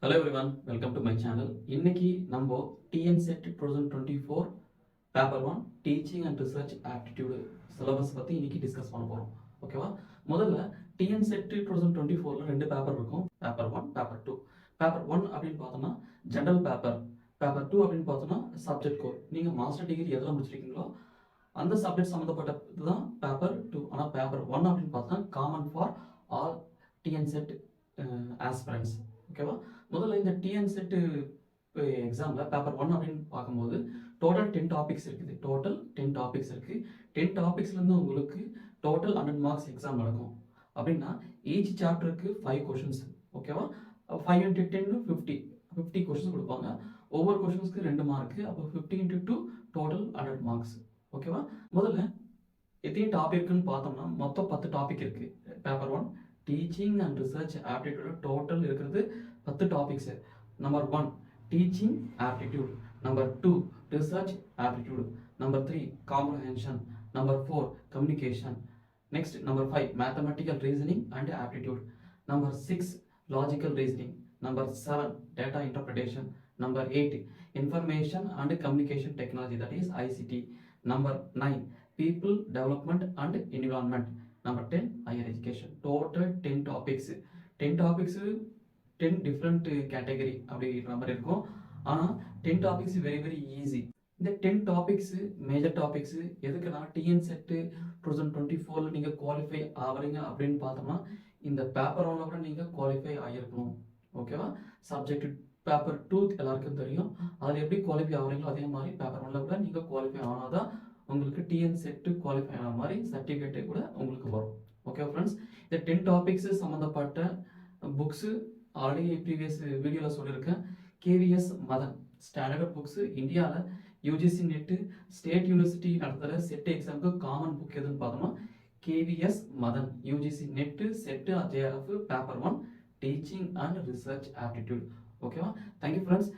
Hello everyone, welcome to my channel. இன்னைக்கு நம்ம TNSET 2024 paper 1 teaching and research aptitude syllabus பத்தி இன்னைக்கு discuss பண்ண போறோம். ஓகேவா? முதல்ல TNSET 2024ல ரெண்டு பேப்பர் இருக்கும். Paper 1, paper 2. பேப்பர் 1 அப்படின்னு பார்த்தோம்னா ஜெனரல் பேப்பர். பேப்பர் 2 அப்படின்னு பார்த்தோம்னா சப்ஜெக்ட் கோர். நீங்க மாஸ்டர் டிகிரி எதுல முடிச்சிருக்கீங்களோ அந்த சப்ஜெக்ட் சம்மந்தப்பட்டது தான் பேப்பர் 2. ஆனால் பேப்பர் 1 அப்படின்னு பார்த்தோம்னா common for all TNSET aspirants. ஓகேவா? முதல்ல இந்த TNSET எக்ஸாமில் பேப்பர் 1 அப்படின்னு பார்க்கும்போது டோட்டல் 10 டாபிக்ஸ் இருக்குது. டோட்டல் 10 டாபிக்ஸ் இருக்குது. 10 டாபிக்ஸ்லேருந்து உங்களுக்கு டோட்டல் 100 மார்க்ஸ் எக்ஸாம் நடக்கும். அப்படின்னா ஈச் சாப்டருக்கு 5 கொஷின்ஸ். ஓகேவா? 5 into 10 50 கொஷின்ஸ் கொடுப்பாங்க. ஒவ்வொரு கொஷின்ஸ்க்கு 2 மார்க்கு. அப்போ 50 into 2 டோட்டல் 100 மார்க்ஸ். ஓகேவா? முதல்ல எத்தனை டாபிக்னு பார்த்தோம்னா மொத்தம் 10 டாபிக் இருக்குது. Paper 1 teaching and research aptitude total இருக்கிறது 10 topics. Number 1 teaching aptitude, number 2 research aptitude, number 3 comprehension, number 4 communication, next number 5 mathematical reasoning and aptitude, number 6 logical reasoning, number 7 data interpretation, number 8 information and communication technology, that is ICT, number 9 people development and environment, number 10 higher education. Total 10 topics. 10 topics 10 different category அப்படிங்கிற மாதிரி இருக்கும். ஆனால் 10 topics very very easy. இந்த 10 topics major topics எதுக்குன்னா TNSET 2024ல நீங்கள் qualify ஆகிறீங்க அப்படின்னு பார்த்தோம்னா இந்த பேப்பர் 1ல கூட நீங்கள் குவாலிஃபை ஆகியிருக்கணும். ஓகேவா? சப்ஜெக்ட் பேப்பர் 2 எல்லாருக்கும் தெரியும். அதில் எப்படி குவாலிஃபை ஆகிறீங்களோ அதே மாதிரி பேப்பர் 1ல கூட நீங்கள் குவாலிஃபை ஆனாதான் உங்களுக்கு TNSET குவாலிஃபை ஆன மாதிரி சர்டிஃபிகேட்டே கூட உங்களுக்கு வரும். ஓகே ஃப்ரெண்ட்ஸ், இந்த 10 டாபிக்ஸ் சம்மந்தப்பட்ட புக்ஸு ஆல்ரெடி ப்ரீவியஸ் வீடியோவில் சொல்லியிருக்கேன். KVS மதன் ஸ்டாண்டர்ட் புக்ஸு இந்தியாவில் UGC நெட்டு ஸ்டேட் யூனிவர்சிட்டி நடத்துகிற செட் எக்ஸாமுக்கு காமன் புக் எதுன்னு பார்த்தோம்னா KVS Madan UGC net set JRF paper 1 teaching and research aptitude. ஓகேவா? Thank you friends.